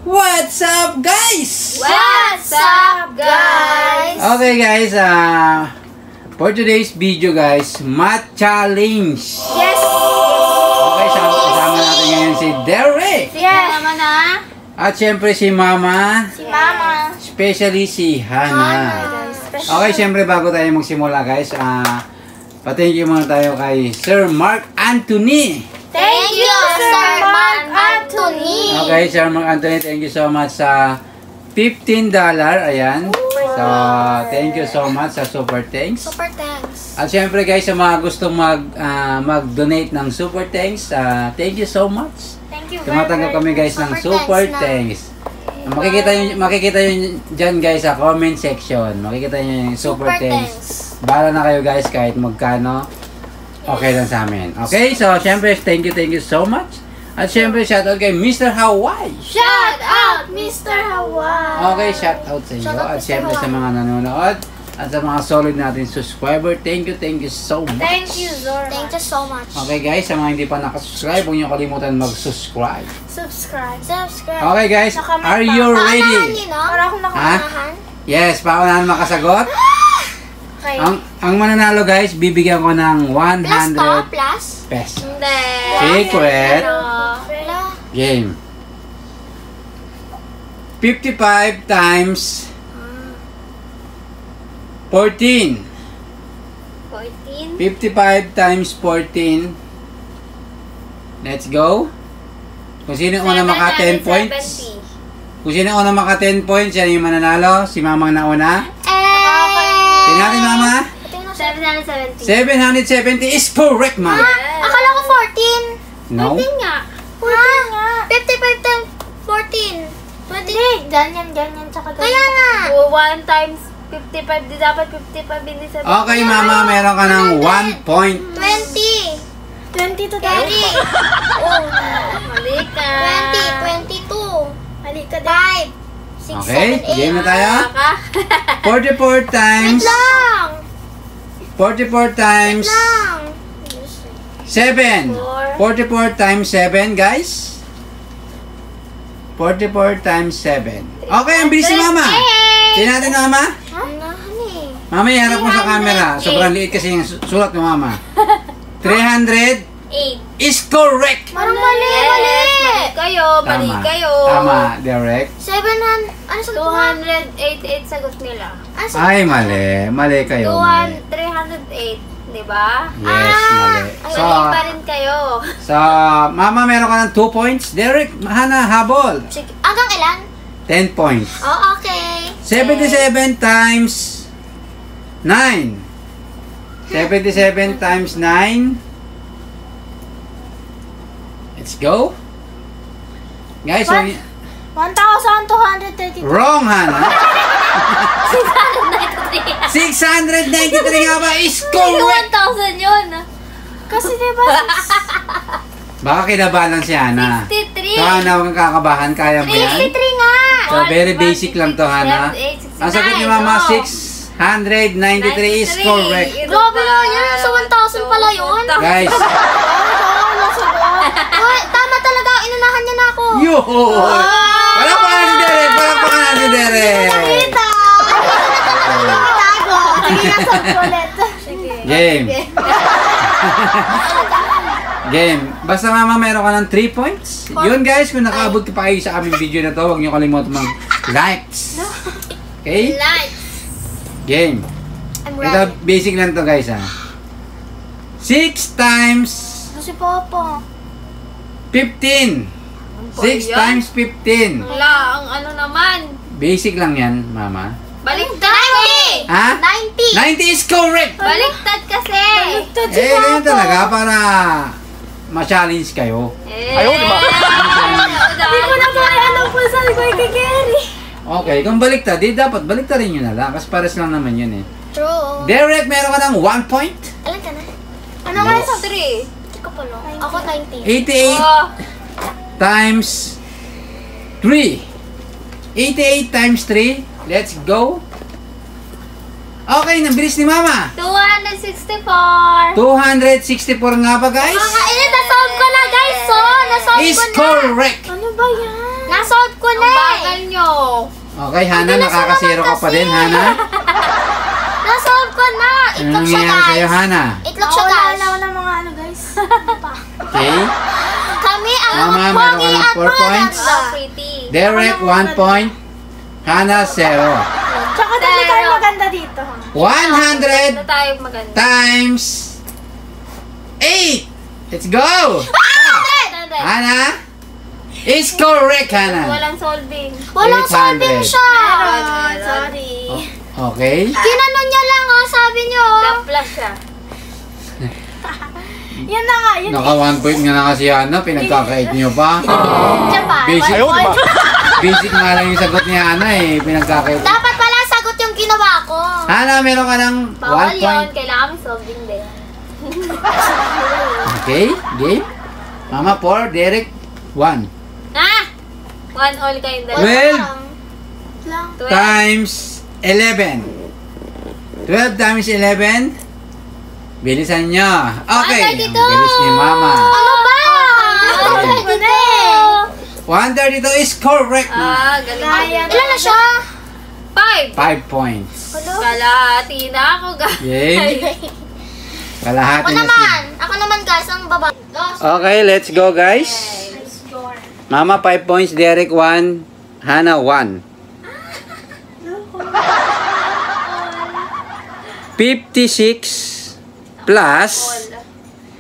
What's up, guys? What's up, guys? Okay, guys. For today's video, guys, math challenge. Yes! Okay, kasama natin ngayon si Derek. Yes! Mama na. At syempre si Mama. Si Mama. Especially si Hana. Okay, syempre bago tayo magsimula, guys, pa-thank you muna tayo kay Sir Mark Anthony. Thank you, Sir Mark Anthony. Okay, Sir Mark Anthony, thank you so much sa $15. Ayan. So, thank you so much sa super thanks. Super thanks. At syempre, guys, sa mga gustong mag-donate ng super thanks, thank you so much. Thank you. Tumatanggap kami, guys, ng super thanks. Makikita yun dyan, guys, sa comment section. Makikita nyo yung super thanks. Bahala na kayo, guys, kahit magkano. Okay lang sa amin. Okay, so syempre, thank you so much. At syempre, shoutout kay Mr. Hawaii. Shout out, Mr. Hawaii. Okay, shoutout sa iyo. At syempre sa mga nanonood. At sa mga solid natin subscriber, thank you so much. Thank you, Zora. Thank you so much. Okay, guys, sa mga hindi pa nakasubscribe, huwag niyo kalimutan mag-subscribe. Subscribe. Okay, guys, are you ready? Para akong nakaunahan. Yes, paunahan makasagot. Okay. Ang mananalo, guys, bibigyan ko ng 100 Plus? pesos. Hindi. Secret game. 55 times 14. 14. 55 times 14. Let's go. Kung sino una maka 10 points. Kung sino una maka 10 points, yan yung mananalo. Si Mamang nauna. Tingnan natin, Mama. 770. 770 is correct, Ma'am. Akala ko 14. No. 14 nga. 14 nga. 55 times 14. 20. Ganyan, tsaka ganyan. Kaya nga. 1 times 55, di dapat 55, hindi 70. Okay, Mama, meron ka ng 1 point. 20 to 30. Oh, mali ka. 22. Mali ka din. 5, 6, Okay, 7, 8. game na tayo. 44 times. Wait lang. 44 times 7. 44 times 7, guys. 44 times 7. Okay, ang bilis ni Mama. Tingnan natin, Mama. Mama, iharap mo sa camera. Sobrang liit kasi yung sulat ni Mama. 308 is correct. Parang mali. Mali kayo. Tama, direct. 700, ano sa 288 sagot nila. Ay, mali. Mali kayo. 308, di ba? Yes, mali. So, mali pa rin kayo. So, Mama, meron ka ng 2 points. Derek, Hana, habol. Sige. Hanggang ilan? 10 points. Oh, okay. 77 times 9. 77 times 9. Let's go. Guys, 1,233. wrong, Hana. 693 nga ba is correct. 1,000 yun. Kasi diba? Baka kinabahan si Hana. 63. So, Hana, huwag kang kakabahan. Kaya mo yan. 63 nga. So, very basic lang to, Hana. Ang sagot ni Mama, 693 is correct. Grabe nga yan. Sa 1,000 pala yun. Guys. Tama talaga. Inunahan niya na ako. Yo! Wala pa nga si Derek. Wala pa nga si Derek. Nakita. Tago. Sige nga, sabi ulit. Game. Game. Basta, Mama, meron ka ng 3 points. Yun, guys. Kung nakaabot ka pa kayo sa aming video na to, huwag niyo kalimutan mag-likes. Okay? Likes. Game. Ito, basic lang to, guys, ha. 6 times Si Papa. 15. 6 times 15. Wala, ang ano naman. Basic lang yan, Mama. Baliktad. 90. Ha? 90. 90 is correct! Baliktad kasi. Ganyan talaga para ma-challenge kayo. Ayaw, di ba? Hindi ko na po alam po sa kay Gary. Okay, kung baliktad, di dapat baliktarin nyo na lang. Kasi pares lang naman yun eh. True. Derek, meron ka ng 1 point. Alam ka na? Ano nga sa 3? Hindi ko pa no. Ako 90. 88 Oh. times 3. 88 times 3. Let's go. Okay, nabilis ni Mama. 264. 264 nga ba, guys? Nasolve ko na, guys. So, nasolve Is ko na. correct. Ano ba yan? Nasolve ko na. Ang bagal nyo. Okay, Hana, nakakasiro ka pa din, Hana. Nasolve ko na. Ano Itlog siya, nangyayari sa'yo, guys. Hana? Itlog siya, guys. Wala mga ano, guys. Okay. Kami ang Mama, meron ka ng 4 points. Pretty. Derek, 1 point. Hana, 0. Tsaka dito tayo maganda dito. 100 tayo maganda. times 8. Let's go! Hana, is correct, Hana. Walang solving. Walang 800. solving siya. Meron. Sorry. Okay. Ginanon niya lang, oh, sabi niyo. Dapla siya. Yan na nga. Yun. Naka 1 point nga na kasi Hana, pinagkakait niyo pa. Japan. Basic, basic nga lang yung sagot ni Hana eh, pinagkakait. Dapat pala sagot yung ginawa ko. Hana, meron ka ng 1 Bawal yun. point. Kailangan may solving din. Okay, game. Mama, 4, Derek, 1. Ah! 1 all kayong dalawa. 12 times 11. 12 times 11. Bilisan nyo. Okay. Ang 132. bilis ni Mama. Ano ba? Ano 132 is correct. Galing. Ilan na siya? 5. 5 points. Kalahati na ako, guys. Yay. Kalahati Ako na naman. Ako naman, guys. Ang baba. Okay, let's go, guys. Mama, 5 points. Derek, 1. Hana, 1. 56 plus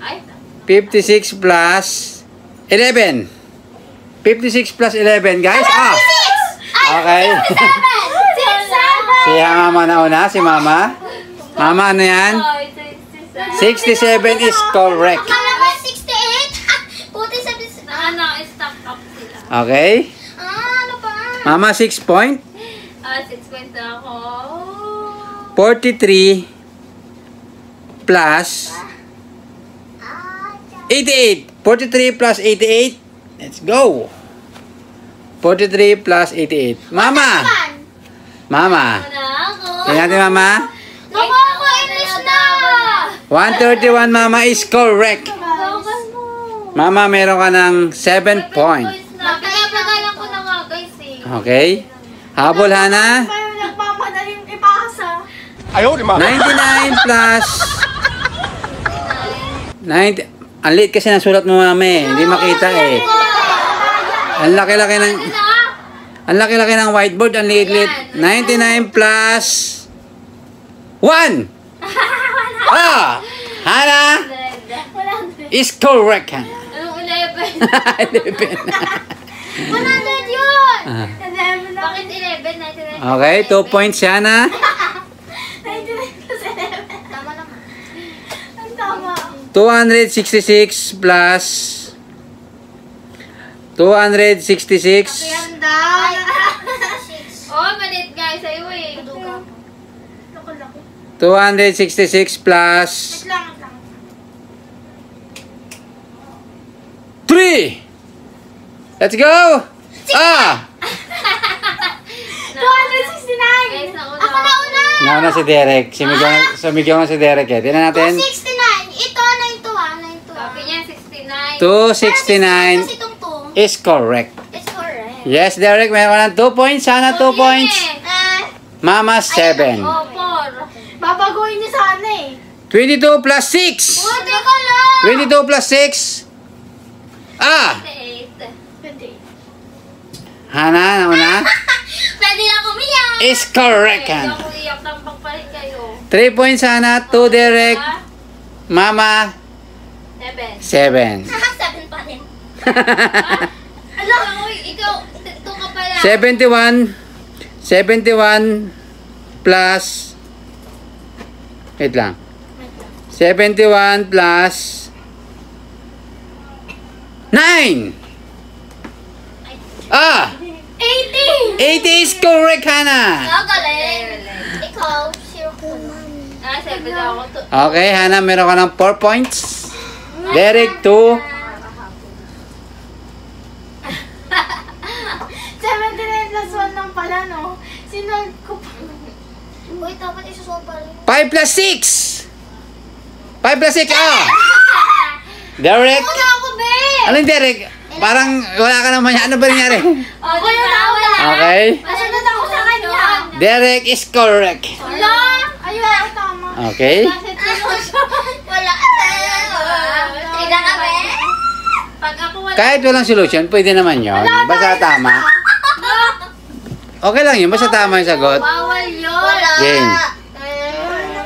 Ay. 56 plus 11. 56 plus 11, guys. Okay. Si Mama na una, si Mama. Mama, ano yan? 67 is correct. Akala ko 68. Puti sa ano, stock up sila. Okay. Ano pa? Mama, 6 point. 6 points na ako. 43 plus 88. 43 plus 88. Let's go. 43 plus 88. Mama. Mama. Ano ako? Tingnan natin, Mama. Naku, ako English na. 131, Mama, is correct. Mama, meron ka ng 7 points. Pinapagalan ko na nga, guys, eh. Okay. Habol, Hana. Parang nagmamadaling ipasa. 99 plus 90. Ang liit kasi ng sulat mo, Mama, eh. Hindi makita, eh. Ang laki-laki ng... Ang laki-laki ng whiteboard, ang liit-liit. 99 plus 1. Ah! Hana is correct, Hana. Anong 11? 11. 100 yun! Ah. Bakit 11? 99? Okay, 2 points, Hana. 99 plus 11. Tama naman. Ang tama. 266 plus 266 Ganda. Oh, maliit guys. Sa'yo eh. Laki-laki. 266 plus Wait lang. 3. Let's go! Ah! 269. Guys, Ako na una. Nauna si Derek. Sumigaw na si Derek eh. Tingnan natin. 269. Ito, 92. Sabi niya 69. 269 Kasi itong 2. is correct. It's correct. Yes, Derek. Mayroon ka ng 2 points. Sana 2 points. Mama, 7. Oh, 4. Babaguhin niya sana eh. 22 plus 6. Buti ko lang. 22 plus 6. Ah! 8. Pwede. Hana, nauna. Pwede na kumiyak. Is correct, Pwede Hana. ako iyak. Tampang pa rin kayo. 3 points, Hana. 2, Derek. Mama, 7. 7. 7 pa rin. Alam mo, ikaw, 2 ka pala. 71 plus wait lang. 71 plus 9. Ah! 80. 80 is correct, Hana. Galing. Ikaw, 0 ko naman. 7 ako. Okay, Hana, meron ka ng 4 points. Derek, 2. 79 plus 1 lang pala, no? Sinod ko pa. Uy, dapat isusuot pa rin. 5 plus 6! 5 plus 6, oh! Derek! Wala ako, be! Anong Derek? Parang wala ka naman yan. Ano ba nangyari? Wala. Okay. Masunod ako sa kanya. Derek is correct. Wala! Ayun, ako tama. Okay. Wala. Tignan ka, be? Pag ako wala. Kahit walang solution, pwede naman yun. Basta tama. Okay lang yun. Basta tama yung sagot. Bawal yun. Wala. Game.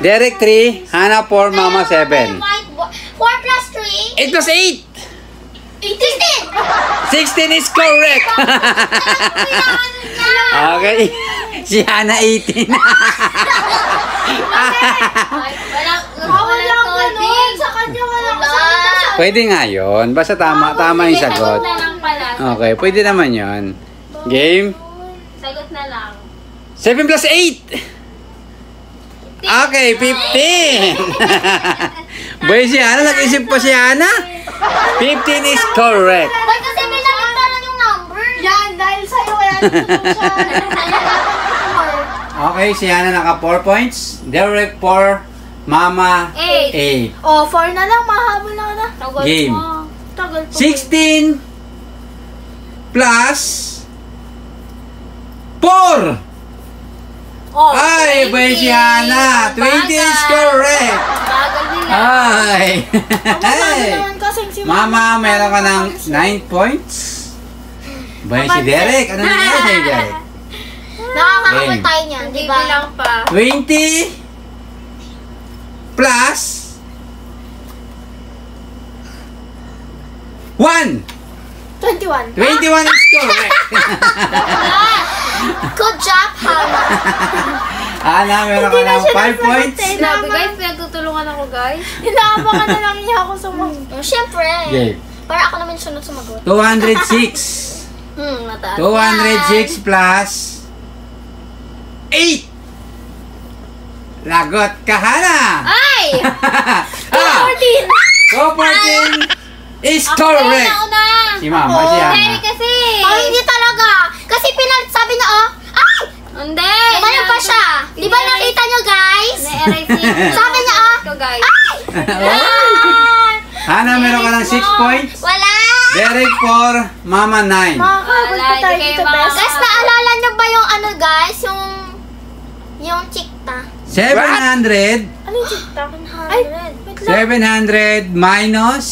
Derek 3, Hannah 4, Mama 7. 4 plus 3? 8 plus 8! 16! 16 is correct! Okay. Si Hannah 18. Walang ganun. Sa kanya walang salita. Pwede nga yun. Basta tama yung sagot. Sagot na lang pala. Okay, pwede naman yun. Game. Sagot na lang. 7 plus 8! Okay, 15! Boy, si Hannah, nag-isip pa si Hannah? 15 is correct. Ba't kasi may nakita lang yung number? Yan, dahil sa'yo kaya nagtutulong siya. Okay, si Hannah naka 4 points. Derek 4, Mama 8. Oh, 4 na lang. Mahabol na na. Sagot Game. mo. Tagal po. 16 plus 4. Oh, Ay, boy, si Hannah. 20 is correct. Bagal nila. Ay. Hey. Naman kasing si Mama, meron ka ng 9 points. Boy, si Derek. Ano nangyari sa'yo, Derek? Nakakakabot Game. tayo niyan, di Hindi ba? lang pa. 20 plus 1. 21. 21 is correct. Good job, Hannah. Hannah, meron ka ng 5 points. Grabe guys, pinagtutulungan ako guys. Inaabangan na lang niya ako sumagot. Siyempre. Okay. Para ako naman sunod sumagot. 206. Mataas. 206 plus 8. Lagot ka, Hannah. Ay! 214 is correct. Una. Si Mama, si Hindi Hannah. kasi. Oh, hindi talaga. Kasi sabi niya, oh, ay! Hindi. Umalan pa siya. Di ba nakita niyo, guys? Na-erase Sabi niya, ah. ko guys. Ay! Hannah, meron ka ng 6 points. Wala! Derek 4, Mama 9. Makakabot Wala, pa tayo hindi dito, kayo best. makaka- Guys, naalala niyo ba yung ano, guys? Yung chikta. 700. Ano yung chikta? 100. Ay, wait lang. 700 minus.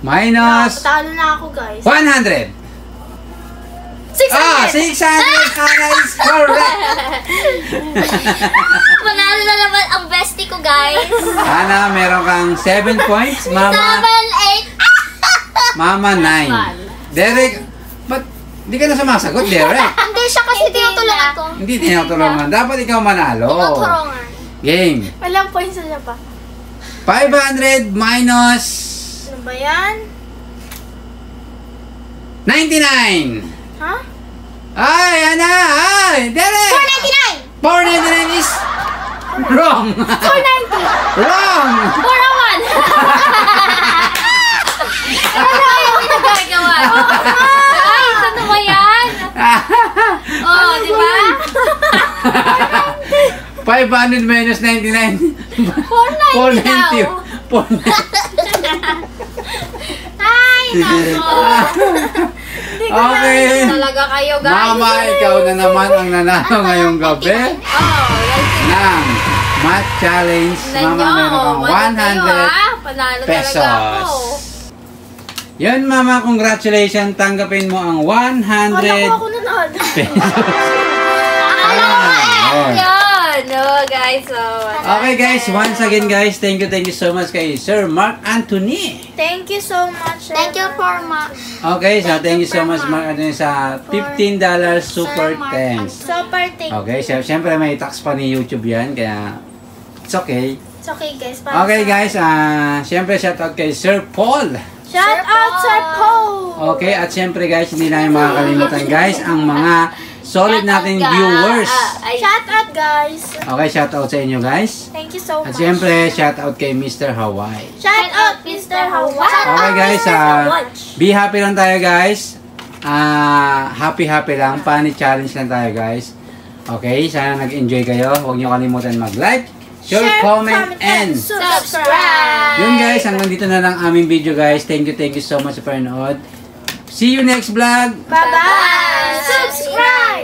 Minus. Talo na ako, guys. 100. 600! 600. Hannah is correct. Panalo na naman ang bestie ko, guys. Hannah, meron kang 7 points. Mama 7, 8. Mama 9. Derek, ba't di ka na sumasagot, Derek? Hindi siya kasi tinutulungan ko. Hindi tinutulungan. Dapat ikaw manalo. Tinutulungan. Game. Walang points na siya pa. 500 minus Ano ba yan? 99. Ha? Ay, Hannah! Ay, Derek! 499! 499 is wrong. 490! Wrong. 401! Ano yung pinagagawa? Guys, ano ba yan? Oh, di ba? 500 minus 99. 490 daw. 490. Ay, nako. Okay. Talaga kayo guys. Mama, ikaw na naman ang nanalo ngayong gabi Oh, yan ng Math Challenge. Mama, meron kang 100 Panalo pesos. talaga ako. Yun, Mama, congratulations. Tanggapin mo ang 100 Akala ko ako nanalo. pesos. Ayun. Yan. No, guys. So, Okay guys, once again guys, thank you so much kay Sir Mark Anthony. Thank you so much. Thank you for Okay, so thank you so much Mark Anthony sa $15 super thanks. Super thank you. Okay, so syempre may tax pa ni YouTube yan, kaya it's okay. It's okay, guys. Okay guys, syempre shoutout kay Sir Paul. Shout out, Sir Paul. Okay, at syempre guys, hindi namin makakalimutan guys ang mga solid nating viewers. Shout out, guys. Okay, shoutout sa inyo guys. Thank you so At much. syempre, shoutout kay Mr. Hawaii. Shout out, Mr. Hawaii. Okay guys, be happy lang tayo guys. happy lang. Funny challenge lang tayo guys. Okay, sana nag-enjoy kayo. Huwag niyo kalimutan mag-like, share, comment, and subscribe! yun guys, hanggang dito na lang aming video guys. Thank you so much sa panonood. See you next vlog! Bye-bye! Subscribe!